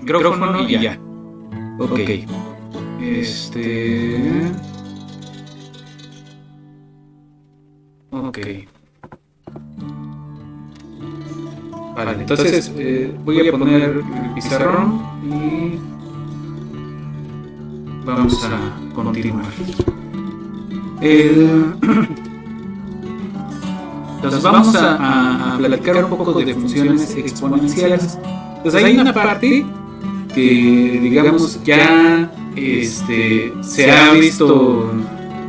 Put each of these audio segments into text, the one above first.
micrófono y ya. Ok. Ok. Vale, entonces voy a poner el pizarrón y vamos a continuar. Entonces vamos a platicar un poco de funciones exponenciales. Entonces hay una parte que, digamos, ya se ha visto,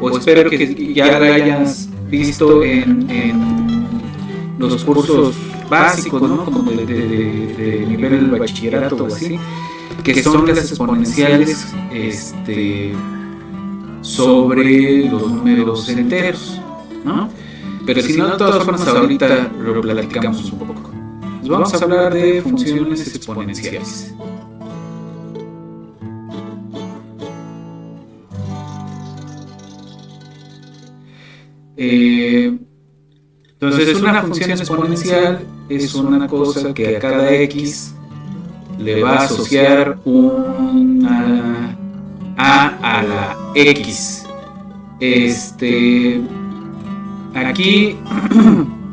o espero que ya la hayas visto en los cursos básicos, ¿no? Como de nivel bachillerato o así, que son las exponenciales sobre los números enteros, ¿no? Pero si no, de todas formas ahorita lo platicamos un poco. Pues vamos a hablar de funciones exponenciales. Entonces una función exponencial es una cosa que a cada x le va a asociar una a la x. Aquí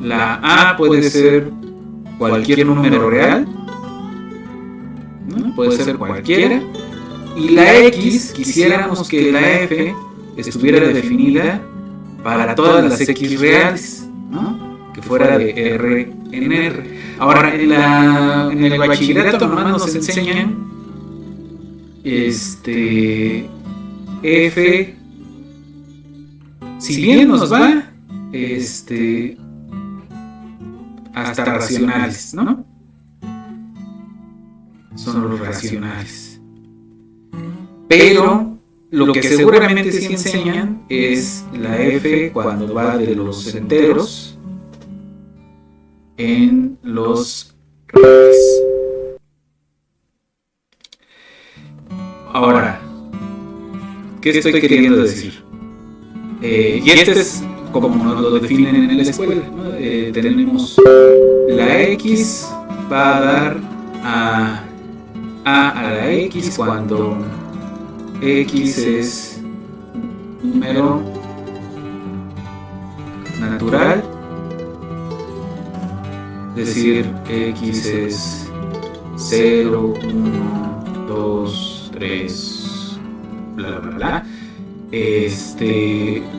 la a puede ser cualquier número real, ¿no? Puede ser cualquiera, y la x quisiéramos que la f estuviera definida para todas las x reales, ¿no? Que fuera de R en R. Ahora, en el bachillerato nomás nos enseñan f, si bien nos va, hasta racionales, ¿no? Son los racionales. Pero lo que seguramente sí enseñan es la f cuando va de los enteros en los reales. Ahora, ¿qué estoy queriendo decir? Y este es como nos lo definen en la escuela, ¿no? Tenemos la x va a dar a la x cuando x es un número natural, es decir, x es 0, 1, 2, 3, bla bla bla.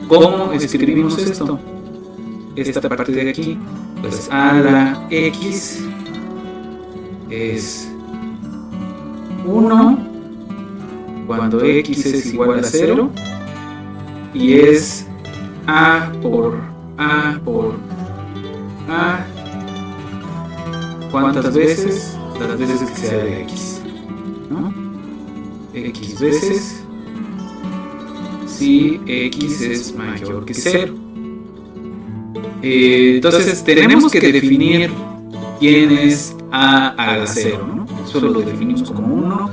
¿Cómo escribimos esto? Esta parte de aquí, pues a la x es 1 cuando x es igual a 0 y es a por a por a, ¿cuántas veces? Las veces que sea de x, ¿no? X veces si x es mayor que 0. Entonces tenemos que definir quién es a la 0, ¿no? Eso lo definimos como 1.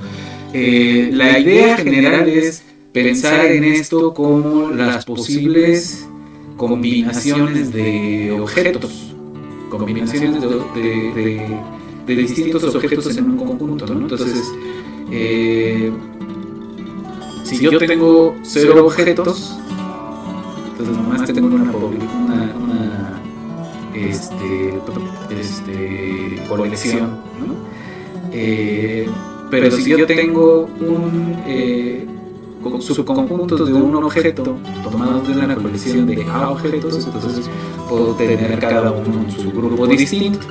La idea general es pensar en esto como las posibles combinaciones de objetos, combinaciones de distintos objetos en un conjunto, ¿no? Entonces, si yo tengo 0 objetos, entonces nomás tengo una colección, ¿no? Pero si yo tengo subconjuntos de un objeto tomados de una colección de A objetos, entonces puedo tener cada uno en su grupo distinto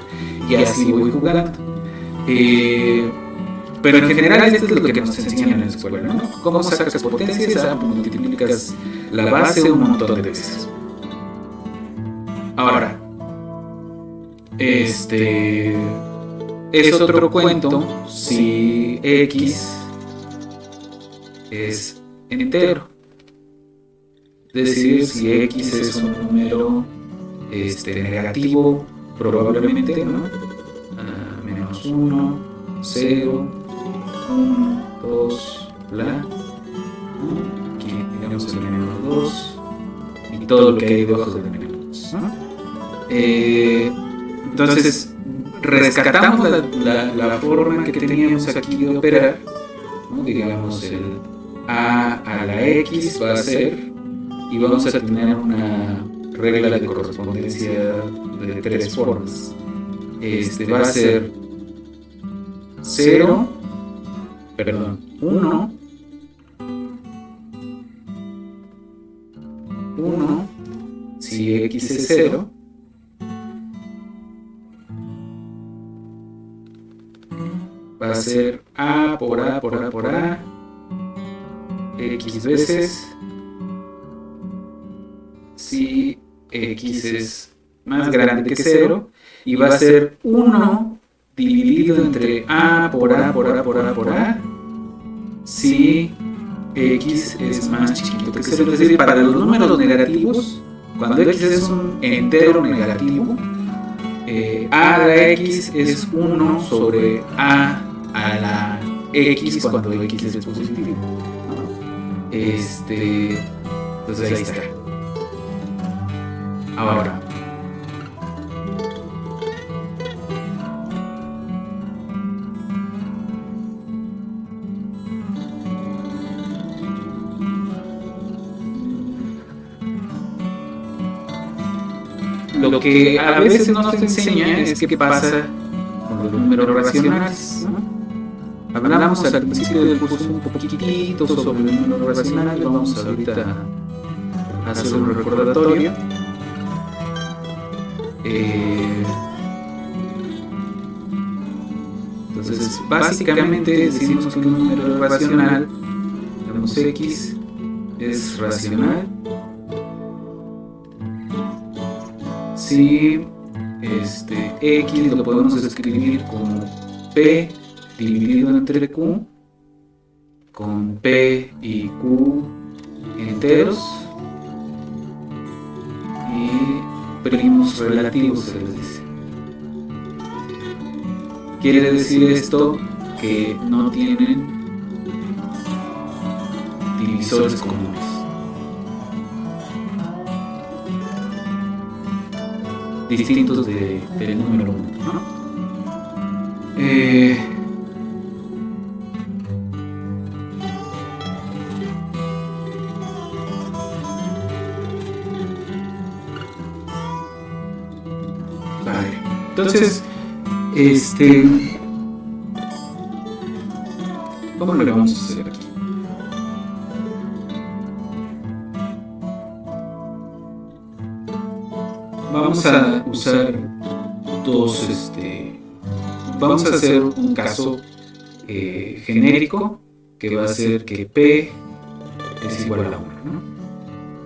y así voy jugando. Pero en general esto es lo que nos enseñan en la escuela, ¿no? ¿Cómo sacas potencias? Multiplicas la base un montón de veces. Ahora, es otro cuento si x es entero. Es decir, si x es un número negativo, probablemente, ¿no? Menos 1, 0, 1, 2, bla. Aquí digamos el menos 2 y todo lo que hay debajo del menos 2, ¿no? Entonces, rescatamos la forma que teníamos aquí de operar, ¿no? Digamos, el a la x va a ser, y vamos a tener una regla de correspondencia de 3 formas. Va a ser 1, si x es 0, va a ser a por a por a por a x veces si x es más grande que 0, y va a ser 1 dividido entre a por a por a por a por a si x es más chiquito que 0. Es decir, para los números negativos, cuando x es un entero negativo, a a la x es 1 sobre a la x cuando x es positivo. Entonces ahí está. Ahora, lo que a veces no se enseña es qué pasa con los números racionales, ¿no? Hablamos al principio del curso un poquitito sobre el número racional. Vamos ahorita a hacer un recordatorio. Entonces, básicamente decimos que un número racional, digamos x, es racional si x lo podemos escribir como p dividido entre q, con p y q enteros y primos relativos, se les dice. Quiere decir esto que no tienen divisores comunes. Distintos del número 1, ¿no? Vale. Entonces, ¿cómo le vamos a hacer aquí? Vamos a usar vamos a hacer un caso genérico que va a ser que P es igual a 1, ¿no?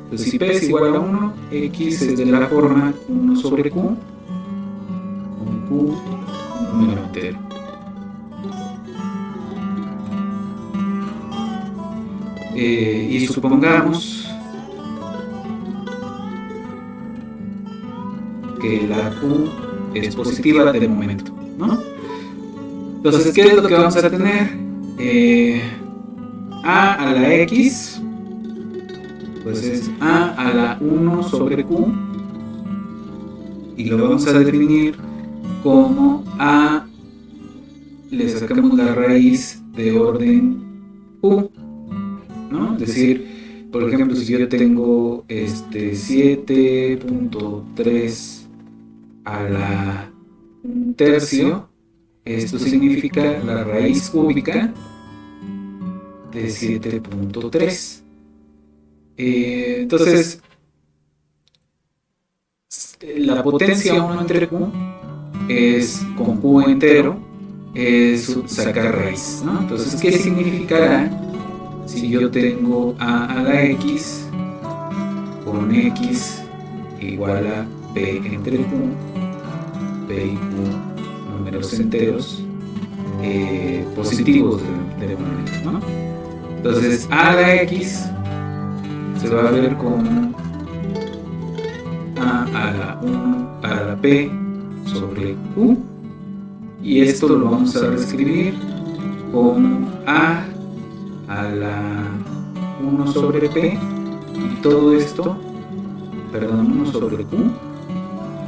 Entonces, si P es igual a 1, X es de la forma 1 sobre Q, con Q un número entero. Y supongamos que la Q es positiva de momento, ¿no? Entonces, ¿qué es lo que vamos a tener? A la X, pues es a la 1 sobre Q, y lo vamos a definir como a, le sacamos la raíz de orden Q, ¿no? Es decir, por ejemplo, si yo tengo 7.3 a la 1/3, esto significa la raíz cúbica de 7.3. Entonces, la potencia 1 entre Q es con Q entero, es sacar raíz, ¿no? Entonces, ¿qué significará si yo tengo a la X con X igual a P entre Q, P y Q números enteros positivos de momento, ¿no? Entonces, a la X se va a ver como a la 1 a la P sobre Q, y esto lo vamos a reescribir como a la 1 sobre P, y todo esto, 1 sobre Q,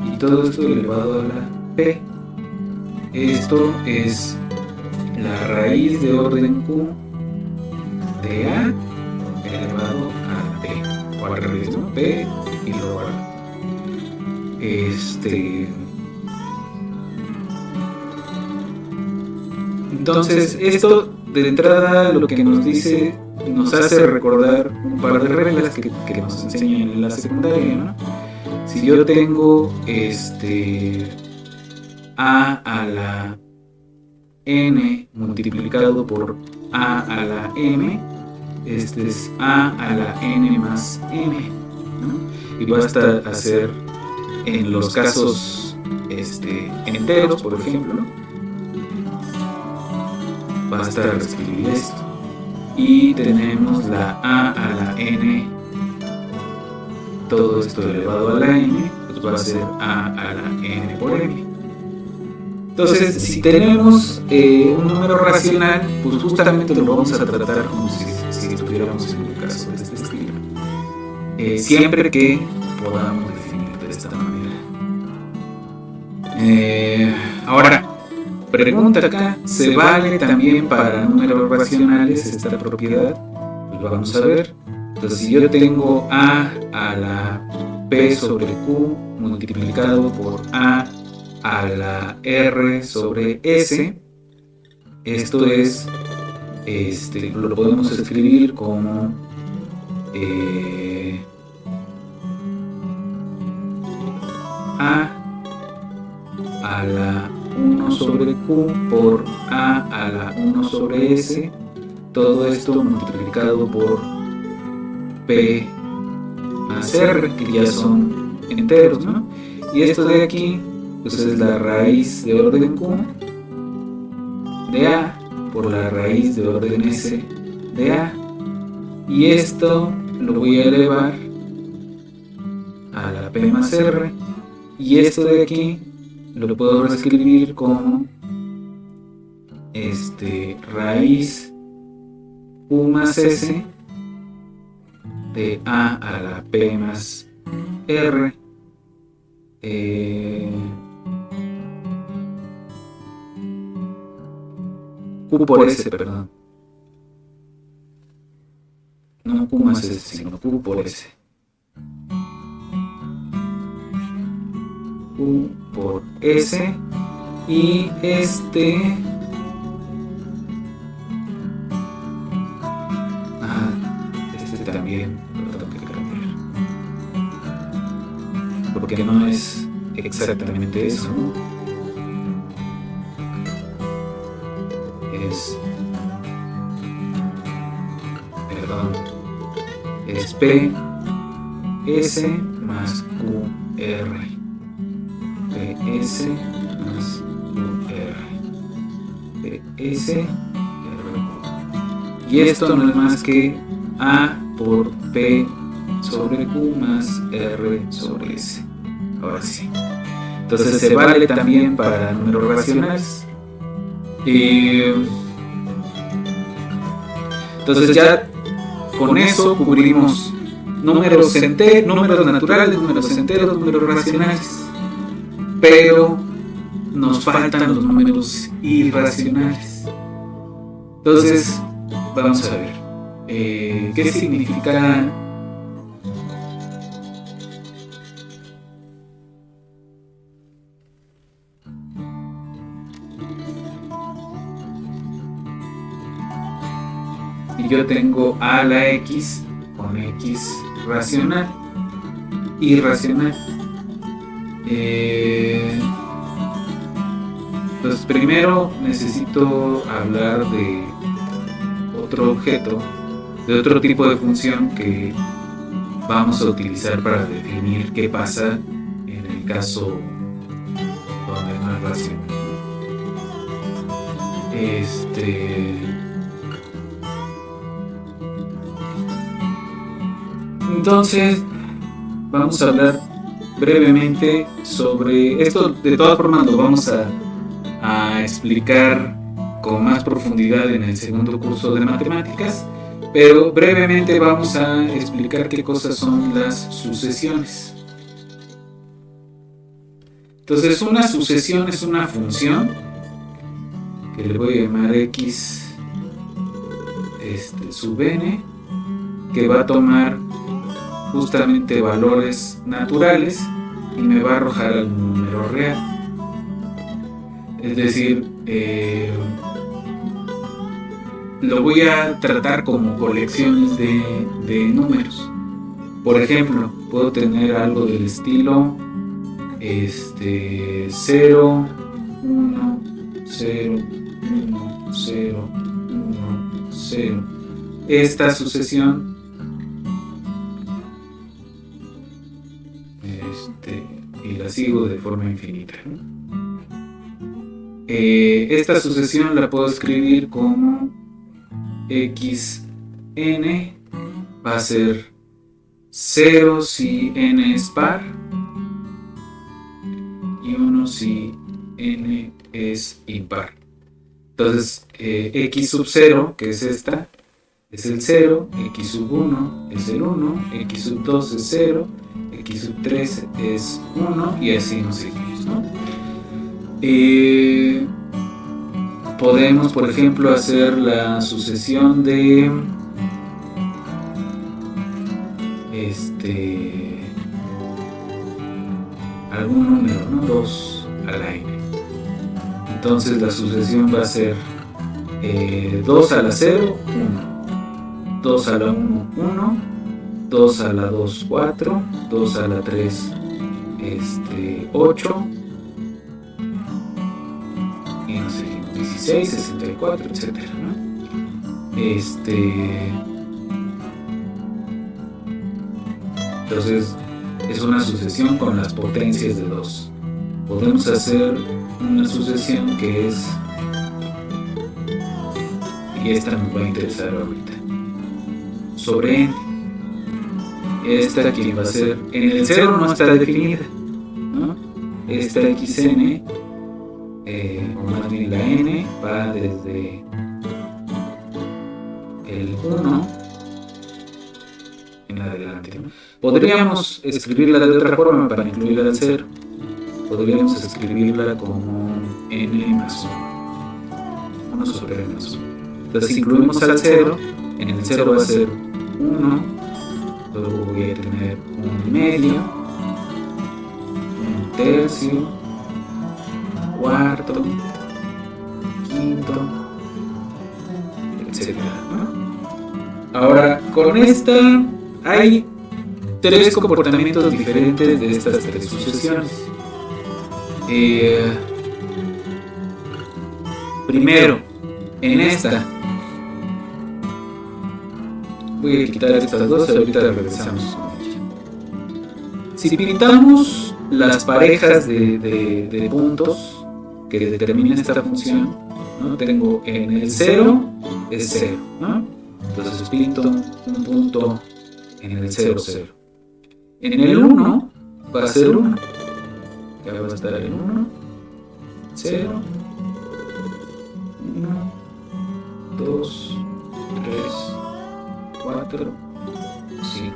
y todo esto elevado a la P. Esto es la raíz de orden Q de A elevado a P, o al revés, ¿no? P y luego A. Entonces, esto de entrada lo que nos dice, nos hace recordar un par de reglas que nos enseñan en la secundaria, ¿no? Si yo tengo A a la N multiplicado por A a la M, este es A a la N más M, ¿no? Y basta hacer en los casos enteros, por ejemplo, basta reescribir esto. Y tenemos la A a la N, todo esto elevado a la N, pues va a ser A a la N por M. Entonces, si tenemos un número racional, pues justamente lo vamos a tratar como si estuviéramos en el caso de este estilo. Siempre que podamos definir de esta manera. Ahora, pregunta acá, ¿se vale también para números racionales esta propiedad? Pues vamos a ver. Entonces, si yo tengo A a la P sobre Q multiplicado por A a la R sobre S, esto es, lo podemos escribir como A la 1 sobre Q por A a la 1 sobre S, todo esto multiplicado por P más R, que ya son enteros, ¿no? Y esto de aquí, pues es la raíz de orden Q de A por la raíz de orden S de A. Y esto lo voy a elevar a la P más R. Y esto de aquí lo puedo reescribir como raíz Q más S de A a la P más R. Q por S, perdón. No Q más S, sino Q por S. Q por S. Y también lo tengo que cambiar. Porque no es exactamente eso. Es P S más QR. PS más QR. PS R. Y esto no es más que A por P sobre Q más R sobre S. Ahora sí. Entonces se vale también para números racionales. Entonces ya con eso cubrimos números naturales, números enteros, números racionales. Pero nos faltan los números irracionales. Entonces, vamos a ver. ¿Qué significa? Y yo tengo a la x con x racional, irracional. Entonces primero necesito hablar de otro objeto, de otro tipo de función que vamos a utilizar para definir qué pasa en el caso donde no es racional. Entonces vamos a hablar brevemente sobre esto. De todas formas lo vamos a explicar con más profundidad en el segundo curso de matemáticas, pero brevemente vamos a explicar qué cosas son las sucesiones. Entonces una sucesión es una función que le voy a llamar x sub n, que va a tomar justamente valores naturales y me va a arrojar el número real. Es decir, lo voy a tratar como colecciones de números. Por ejemplo, puedo tener algo del estilo 0, 1, 0, 1, 0, 1, 0. Esta sucesión y la sigo de forma infinita, ¿no? Esta sucesión la puedo escribir como xn va a ser 0 si n es par y 1 si n es impar. Entonces x sub 0, que es esta, es el 0, x sub 1 es el 1, x sub 2 es 0, x sub 3 es 1 y así nos seguimos, ¿no? Podemos, por ejemplo, hacer la sucesión de algún número, ¿no? 2 a la n. Entonces la sucesión va a ser 2 a la 0, 1, 2 a la 1, 1, 2 a la 2, 4, 2 a la 3, 8, y no sé, 16, 64, etcétera, ¿no? Entonces es una sucesión con las potencias de 2. Podemos hacer una sucesión que es, y esta nos va a interesar ahorita, sobre n. Esta que va a ser, en el 0 no está definida, ¿no? Esta xn, o más bien la n, va desde el 1 en adelante, ¿no? Podríamos escribirla de otra forma para incluirla al 0. Podríamos escribirla como n más 1, 1 sobre n más 1. Entonces incluimos al 0, en el 0 va a ser 1, luego voy a tener 1 medio, 1 tercio, 1 cuarto, quinto, etcétera, ¿no? Ahora, con esta hay 3 comportamientos diferentes de estas 3 sucesiones. Primero, en esta voy a quitar estas dos y ahorita regresamos. Si pintamos las parejas de puntos que determina esta función, ¿no? Tengo en el 0 es 0, ¿no? Entonces pinto un punto en el 0, 0. En el 1 va a ser 1. Ya va a estar el 1, 0, 1, 2, 3, 4, 5.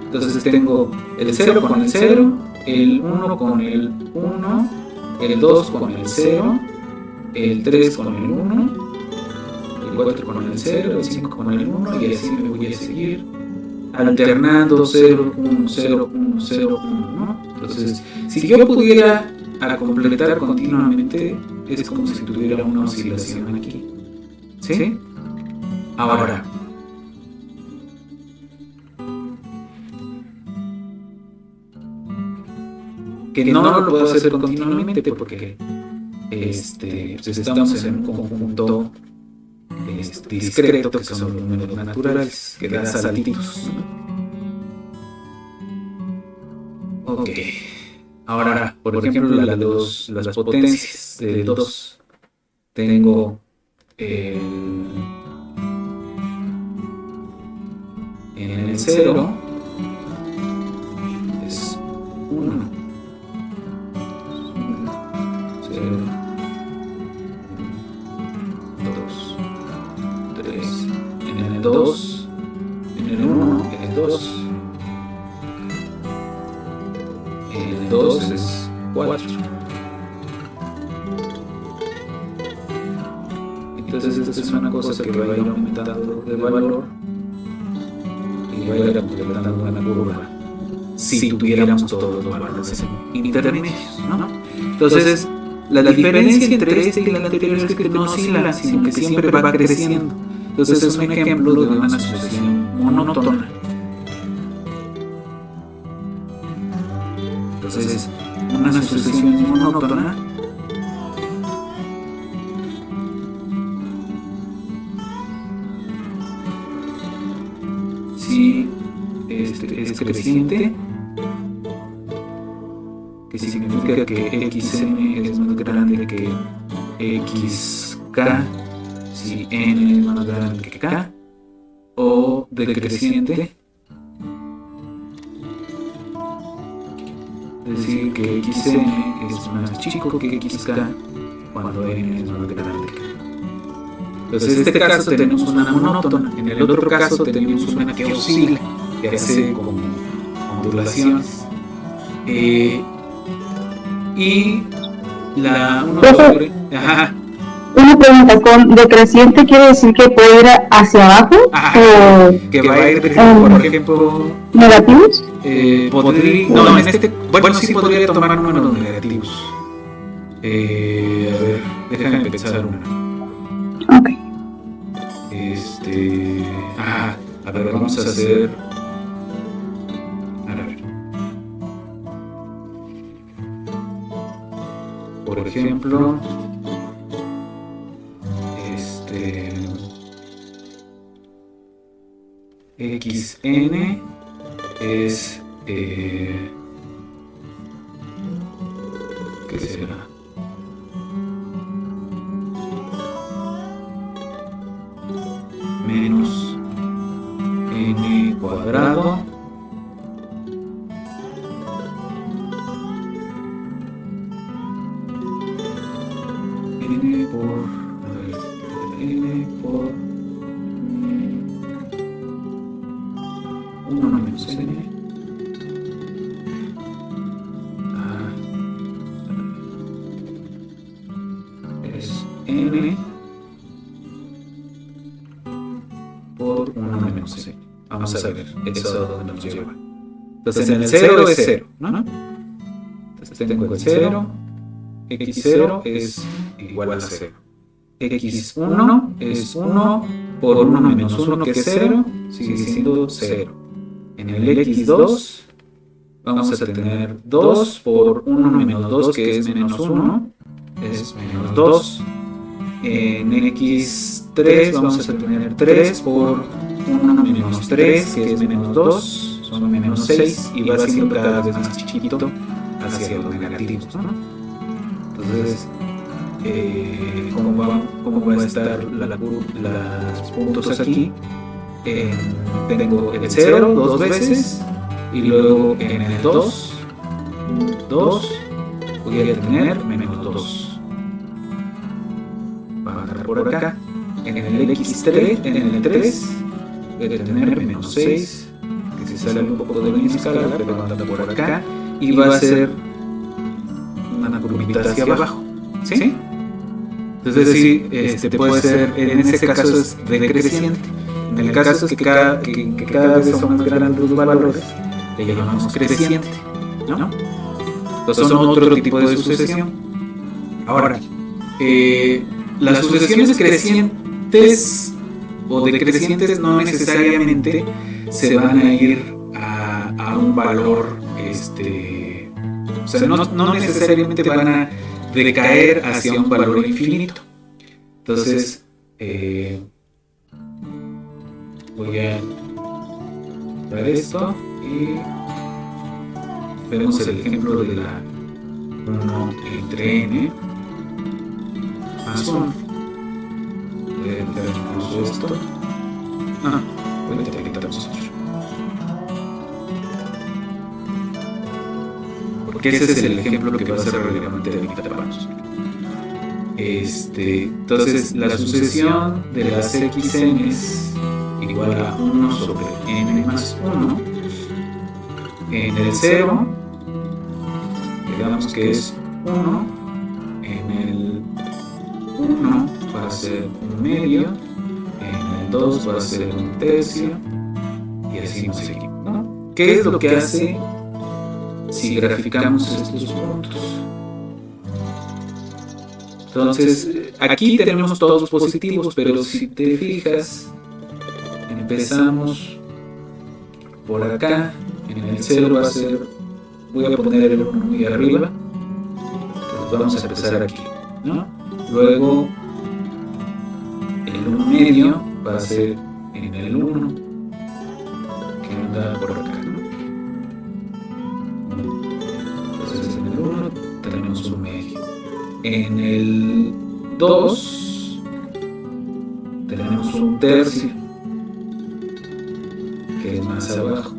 Entonces tengo el 0 con el 0, el 1 con el 1, el 2 con el 0, el 3 con el 1, el 4 con el 0, el 5 con el 1 y así me voy a seguir alternando 0, 1, 0, 1, 0, 1, ¿no? Entonces, si yo pudiera completar continuamente, es como si tuviera una oscilación aquí, ¿sí? Ahora, que no lo puedo hacer continuamente porque pues estamos en un conjunto discreto que son los números naturales, que dan saltitos, ¿no? Ok, ahora, por ejemplo, las potencias de 2. Tengo en el 0 es 1, 0, 2, 3. En el 2, en el 1 es 2. El 2 es 4. Entonces esto es una cosa que va a ir aumentando de valor y va a ir completando una curva si tuviéramos todos los valores intermedios, ¿no? Entonces, la diferencia entre este y el anterior es que no oscila, sino que siempre va creciendo. Entonces es un ejemplo de una sucesión monótona. Entonces, una sucesión monótona si es creciente, que significa que xn es más grande que xk, si n es más grande que k, o decreciente, es decir, que xn es más chico que xk cuando n es más grande que k. Entonces, en este caso tenemos una monótona, en el otro caso tenemos una que oscila, que hace como ondulaciones. Y una pregunta, ¿con decreciente quiere decir que puede ir hacia abajo? O que va a ir, por ejemplo, negativos. Bueno, sí podría tomar números negativos. A ver, déjame pensar una. Ok. A ver, vamos a hacer. Por ejemplo, xn es ¿qué será? Menos n cuadrado n por 1 menos n es n por 1 menos n. Vamos a ver eso a dónde nos lleva. Entonces en el 0 es 0, ¿no? Entonces tengo el 0, x0 es igual a 0. x1 es 1 por 1 menos 1, que es 0, sigue siendo 0. En el x2 vamos a tener 2 por 1 menos 2, que es menos 1, es menos 2. En x3 vamos a tener 3 por 1 menos 3, que es menos 2, son menos 6, y va siendo cada vez más chiquito hacia los negativos, ¿no? Entonces, ¿cómo va a estar los puntos aquí? Tengo el 0 dos veces, y luego en el 2 voy a tener menos 2. Va a bajar por acá. En el x3, en el 3 voy a tener menos 6, que se sale un poco de mi escala, pero anda por acá, y va a ser una curvita hacia abajo, ¿sí? Entonces sí, puede ser, en ese caso es decreciente. En el caso es que cada vez son más grandes los valores, le llamamos creciente, ¿no? Entonces son otro tipo de sucesión. Ahora, las sucesiones crecientes o decrecientes no necesariamente se van a ir a un valor, o sea, no necesariamente van a decaer hacia un valor infinito. Entonces, voy a ver esto y vemos el ejemplo de la 1 entre n más 1. Voy a quitar incluso esto. Voy a quitar nosotros. Porque ese es el ejemplo que va a ser relevante de ahorita para nosotros. Entonces, la sucesión de las xn es igual a 1 sobre n más 1. En el 0, digamos que es 1. En el 1 va a ser 1/2, en el 2 va a ser 1/3, y así nos seguimos, ¿no? ¿Qué es lo que hace si graficamos estos puntos? Entonces, aquí tenemos todos positivos, pero si te fijas, empezamos por acá. En el 0 va a ser, voy a poner el 1 muy arriba, entonces vamos a empezar aquí, ¿no? Luego el 1/2 va a ser en el 1, que anda por acá, ¿no? Entonces en el 1 tenemos 1/2. En el 2 tenemos 1/3, que es más abajo.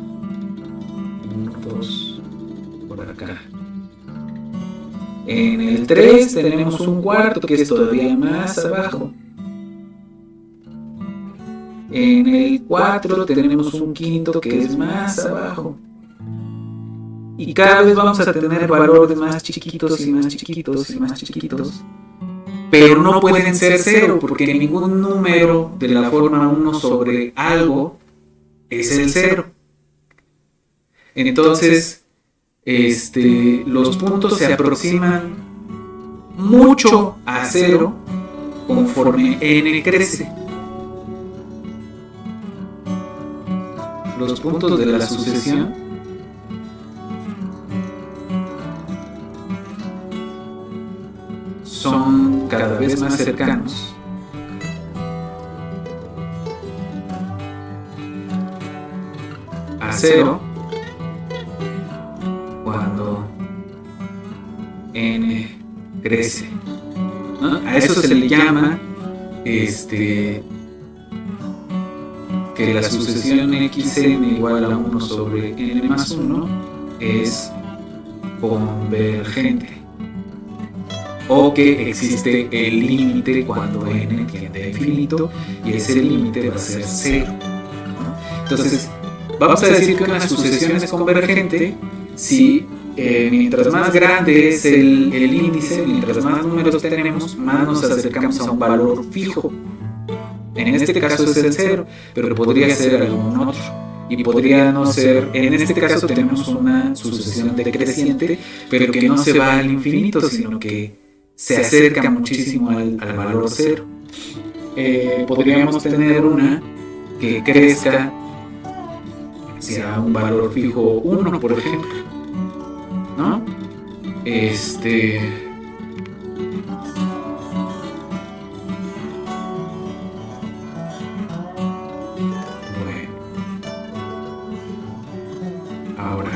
1, 2, por acá. En el 3 tenemos 1/4, que es todavía más abajo. En el 4 tenemos 1/5, que es más abajo. Y cada vez vamos a tener valores más chiquitos y más chiquitos y más chiquitos. Pero no pueden ser 0, porque ningún número de la forma 1 sobre algo es el 0. Entonces, los puntos se aproximan mucho a 0 conforme n crece. Los puntos de la sucesión son cada vez más cercanos a 0 cuando n crece, ¿no? A eso se le llama que la sucesión xn igual a 1 sobre n más 1 es convergente, o que existe el límite cuando n tiende a infinito y ese límite va a ser 0, ¿no? Entonces vamos a decir que una sucesión es convergente si mientras más grande es el índice, mientras más números tenemos, más nos acercamos a un valor fijo. En este caso es el 0, pero podría ser algún otro. Y podría no ser, en este caso tenemos una sucesión decreciente, pero que no se va al infinito, sino que se acerca muchísimo al valor 0. Podríamos tener una que crezca hacia un valor fijo 1, por ejemplo, ¿no? Ahora,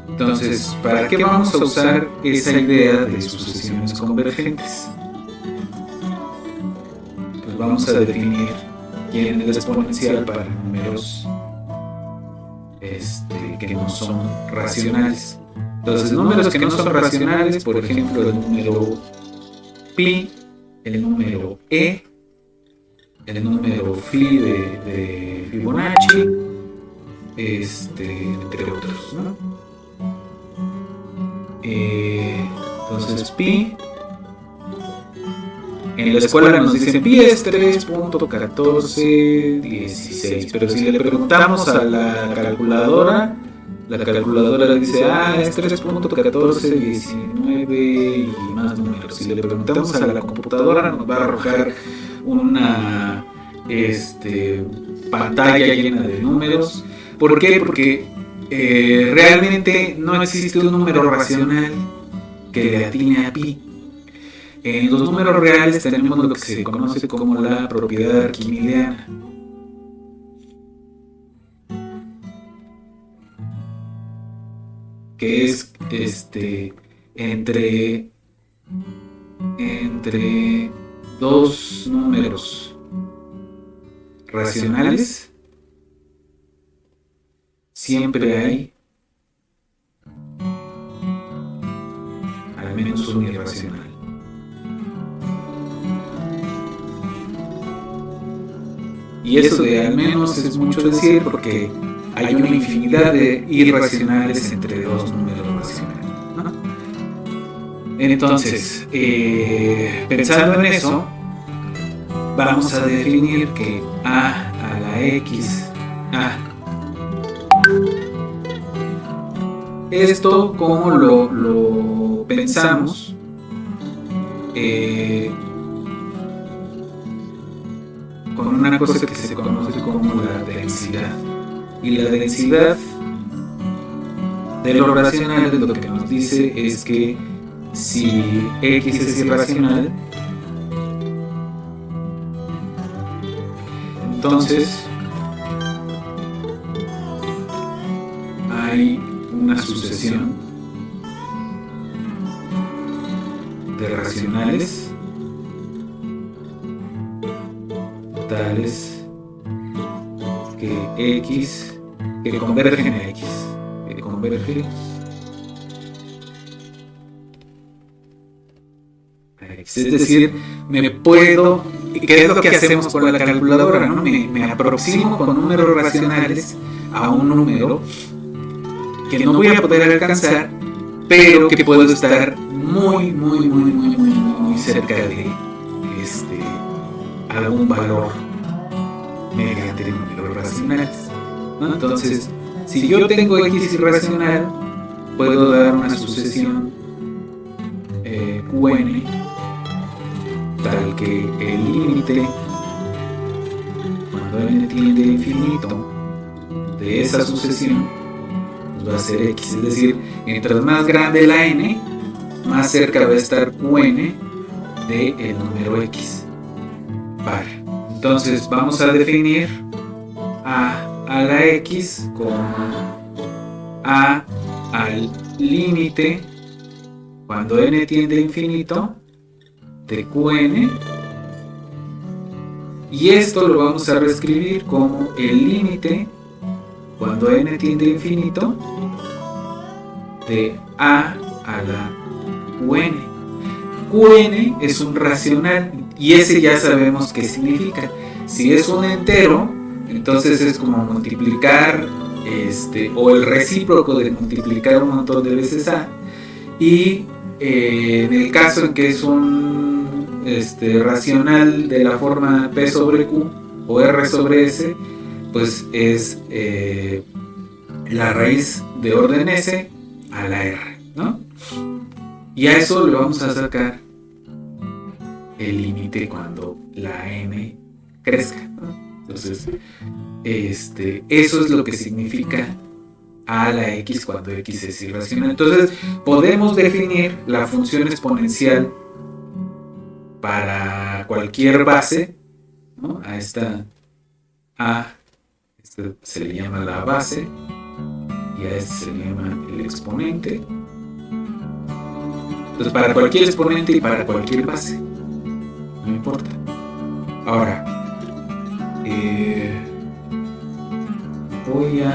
entonces, ¿para qué vamos a usar esa idea de sucesiones convergentes? Pues vamos a definir quién es la exponencial para números que no son racionales. Entonces, números que no son racionales, por ejemplo, el número pi, el número e, el número phi de Fibonacci, entre otros, ¿no? Entonces pi, en la escuela nos dicen pi es 3.1416, pero si le preguntamos a la calculadora dice, es 3.1419 y más números. Si le preguntamos a la computadora nos va a arrojar una pantalla llena de números. ¿Por qué? Porque realmente no existe un número racional que le atine a pi. En los números reales tenemos lo que se conoce como la propiedad arquimediana, que es entre dos números racionales siempre hay al menos un irracional. Y eso de al menos es mucho decir porque hay una infinidad de irracionales entre dos números racionales, ¿no? Entonces, pensando en eso, vamos a definir que a la x, esto como lo pensamos, con una cosa que se conoce como la densidad. Y la densidad de lo racional lo que nos dice es que si x es irracional, entonces hay una sucesión de racionales tales que convergen a x, que convergen a x. Es decir, me puedo, ¿qué es lo que hacemos con la calculadora, ¿no? Me aproximo con números racionales a un número que no voy a poder alcanzar, pero que puedo estar muy cerca de algún valor mediante números racionales, ¿no? Entonces, si yo tengo x irracional, puedo dar una sucesión Qn tal que el límite cuando n tiende a infinito de esa sucesión pues va a ser x, es decir, mientras más grande la n, más cerca va a estar Qn de el número x. Vale, entonces vamos a definir a la x como a al límite cuando n tiende a infinito de Qn, y esto lo vamos a reescribir como el límite cuando n tiende a infinito de a la Qn. Qn es un racional y ese ya sabemos qué significa. Si es un entero, entonces es como multiplicar o el recíproco de multiplicar un montón de veces a, y en el caso en que es un racional de la forma p sobre q o r sobre s, pues es la raíz de orden s a la r, ¿no? Y a eso le vamos a sacar el límite cuando la n crezca, ¿no? Entonces, eso es lo que significa a la x cuando x es irracional. Entonces, podemos definir la función exponencial para cualquier base, ¿no? A esta se le llama la base y a este se le llama el exponente. Entonces, para cualquier exponente y para cualquier base, no importa. Ahora, voy a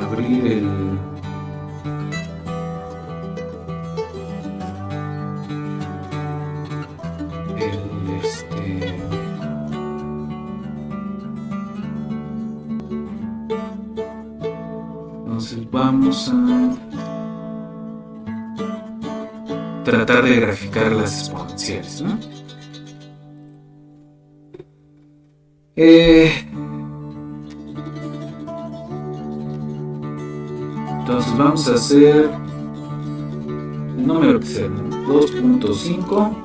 abrir entonces vamos a tratar de graficar las exponenciales, ¿no? Entonces vamos a hacer el número que sea 2.5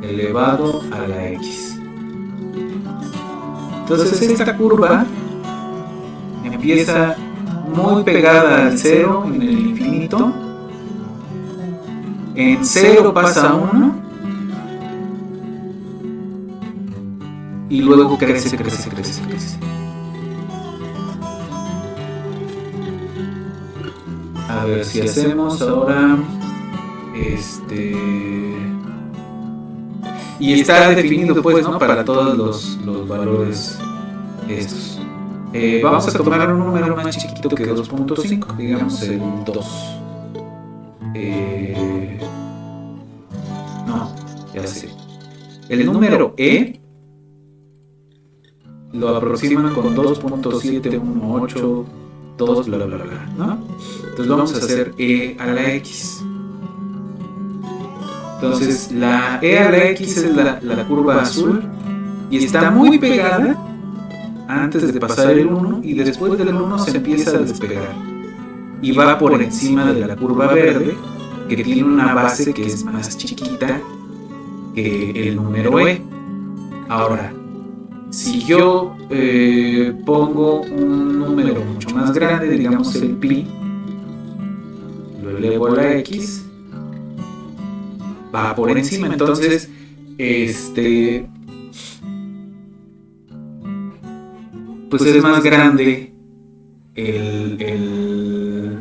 elevado a la x. Entonces esta curva empieza muy pegada al 0 en el infinito. En 0 pasa 1 y luego crece. A ver si hacemos ahora y está definido pues, ¿no? Para todos los valores estos. Vamos a tomar un número más chiquito que 2.5, digamos el 2. No, ya sé. El número E lo aproximan con 2.7182, bla, bla, bla, bla, ¿no? Entonces vamos a hacer E a la X. Entonces la E a la X es la curva azul y está muy pegada antes de pasar el 1 y después del 1 se empieza a despegar y va por encima de la curva verde, que tiene una base que es más chiquita que el número E. Ahora, si yo pongo un número mucho más grande, digamos el pi, lo elevo a la X, va por encima. Entonces, pues es más grande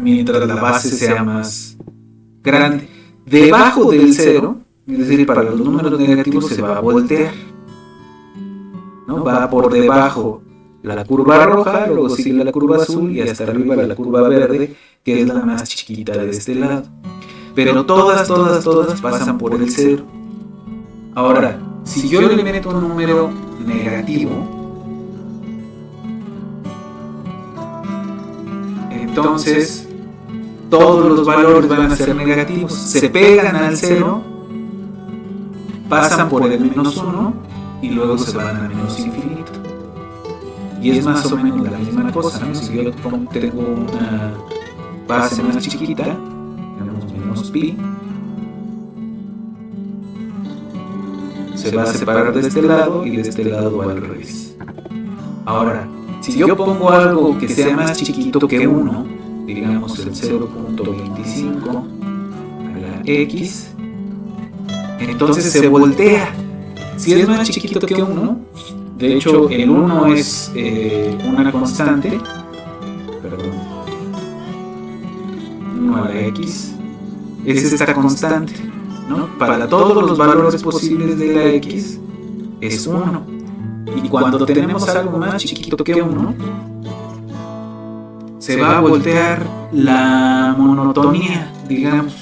mientras la base sea más grande. Debajo del 0, es decir, para los números negativos se va a voltear, ¿no? Va por debajo la curva roja, luego sigue la curva azul y hasta arriba la curva verde, que es la más chiquita de este lado. Pero todas pasan por el 0. Ahora, si yo le meto un número negativo, entonces todos los valores van a ser negativos. Se pegan al 0, pasan por el menos 1 y luego se van al menos infinito. Y es más o menos la misma cosa, ¿no? Si yo tengo una base más chiquita, digamos menos pi, se va a separar de este lado y de este lado al revés. Ahora, si yo pongo algo que sea más chiquito que 1, digamos el 0.25 a la X, entonces se voltea. Si es más chiquito que 1, de hecho el 1 es una constante, perdón, 1 a la X es esta constante, ¿no? Para todos los valores posibles de la X es 1. Y cuando tenemos algo más chiquito que 1, se va a voltear la monotonía, digamos.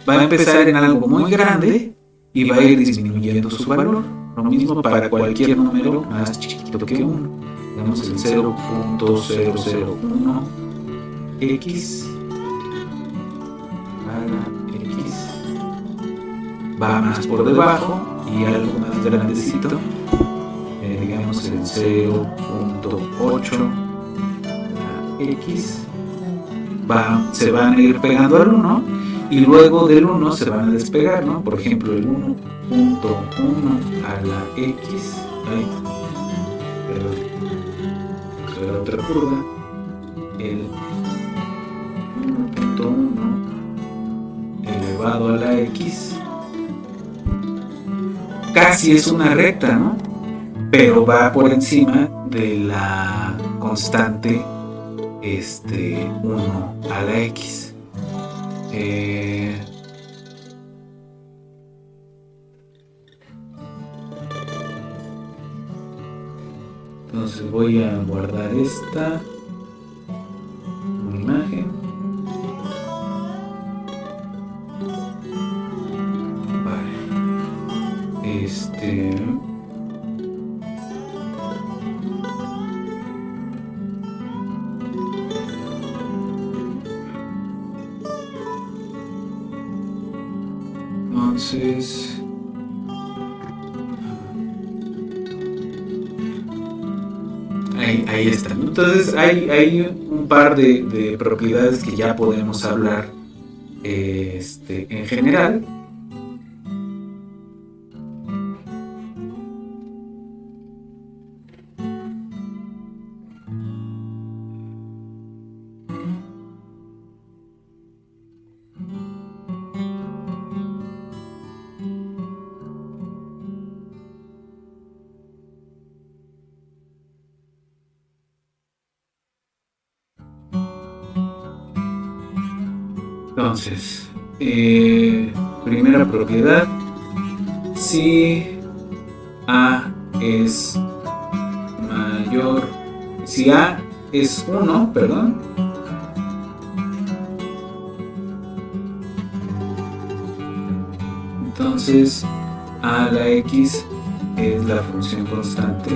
Va a empezar en algo muy grande y va a ir disminuyendo su valor. Lo mismo para cualquier número más chiquito que 1. Digamos el 0.001 X a la X. Va más por debajo y algo más grandecito. Digamos el 0.8 X, se van a ir pegando al 1 y luego del 1 se van a despegar, ¿no? Por ejemplo, el 1.1 a la X, la otra curva, el 1.1 elevado a la X, casi es una recta, ¿no? Pero va por encima de la constante 1 a la X. Entonces voy a guardar esta imagen. Vale. Entonces, ahí está, ¿no? Entonces hay un par de propiedades que ya podemos hablar en general. Entonces, primera propiedad, si A es mayor, si A es 1, perdón, entonces a a la x es la función constante,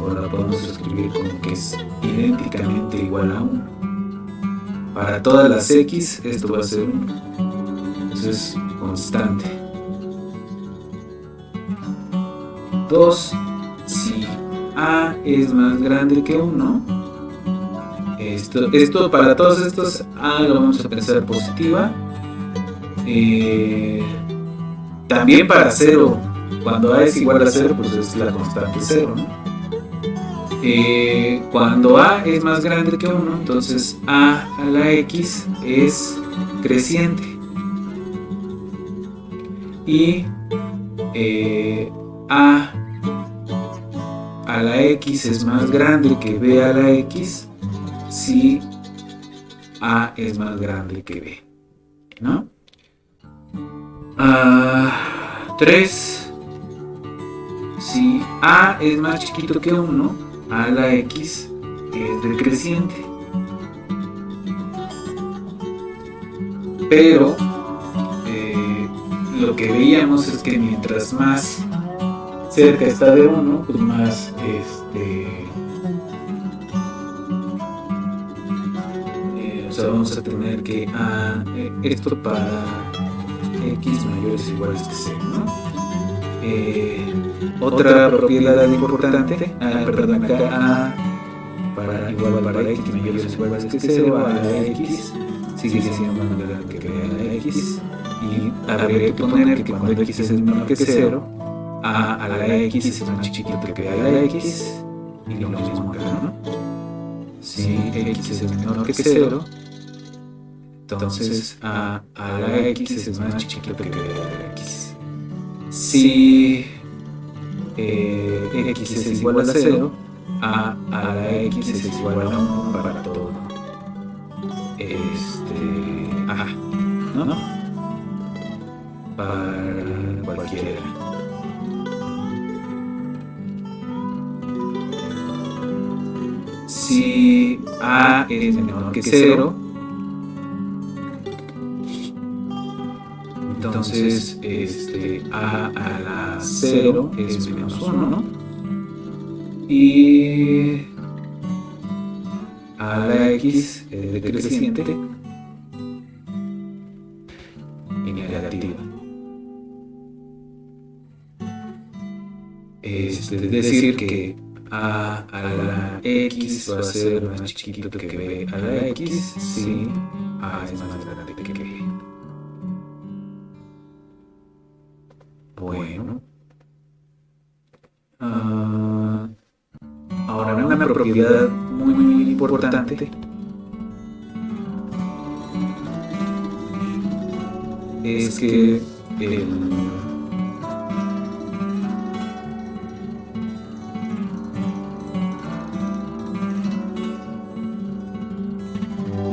o la podemos escribir como que es idénticamente igual a 1. Para todas las x esto va a ser 1. Eso es constante. 2. Si a es más grande que 1, esto para todos estos a lo vamos a pensar positiva. También para 0, cuando a es igual a 0, pues es la constante 0, ¿no? Cuando a es más grande que 1, entonces a la x es creciente. Y a la x es más grande que b a la x si a es más grande que b, ¿no? 3. Si a es más chiquito que 1, a la x es decreciente. Pero lo que veíamos es que mientras más cerca está de 1, pues más o sea, vamos a tener que esto para x mayores o iguales que 0, ¿no? Otra propiedad importante, perdón, acá a para igual para x mayores o iguales que 0, a la x sigue siendo más grande que b a la x, y habría que poner que cuando x es menor que 0, a la x es más chiquito que b a la x, y lo mismo acá, ¿no? Si x es menor que 0, entonces a la x es más chiquito que b a la x. Si x es igual a 0, a la x es igual a 1 para todo. ¿No? Para cualquiera. Si a es menor que 0, entonces a la 0 es menos 1, ¿no? Y a la x es decreciente y negativa. Es decir que a la x va a ser más chiquito que b a la x si a es más grande que b. Bueno, ahora una propiedad muy importante es que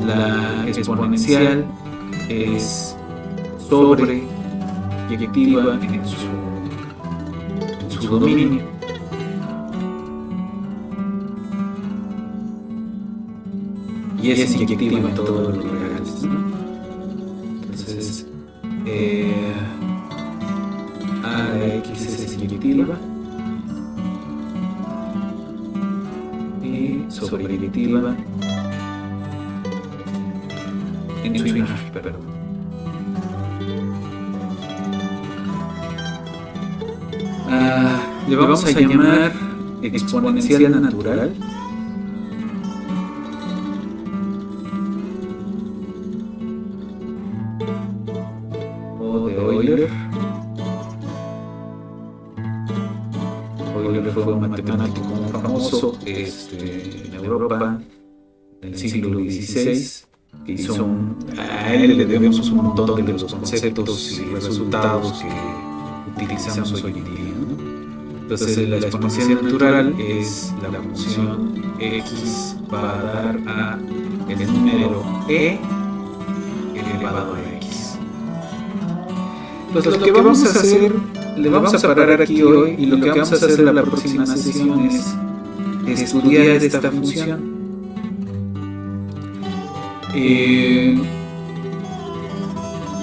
la exponencial es sobreyectiva en su dominio. Y es inyectiva en todos los reales, ¿no? Entonces, a la x es inyectiva y sobreyectiva en su imagen, perdón. Le vamos a llamar exponencial natural. O de Euler. Euler fue un matemático muy famoso en Europa del siglo XVI, que hizo a él le debemos un montón de los conceptos y resultados que utilizamos hoy en día, ¿no? Entonces la exponencial natural es la función x va a dar a el número e elevado a x. Entonces lo que vamos a hacer, le vamos a parar aquí hoy, y lo que vamos a hacer en la próxima sesión es estudiar esta función.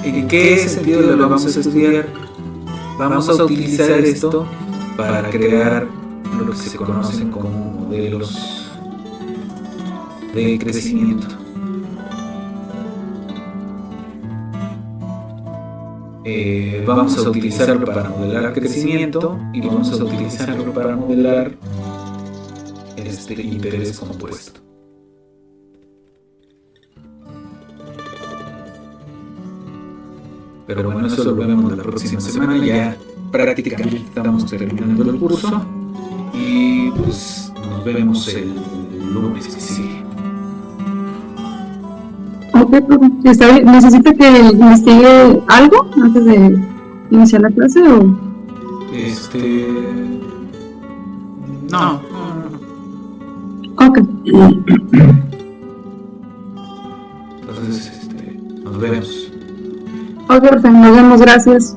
¿En qué sentido la vamos a estudiar? vamos a utilizar esto para crear lo que se conocen como modelos de crecimiento. Vamos a utilizarlo para modelar crecimiento y vamos a utilizarlo para modelar interés compuesto. Pero bueno, eso lo vemos la próxima semana. Ya prácticamente estamos terminando el curso y pues nos vemos el lunes que sigue. Ok, está bien. ¿Necesita que investigue algo antes de iniciar la clase o...? No. Ok. Entonces, nos vemos. Ok, perfecto. Nos vemos. Gracias.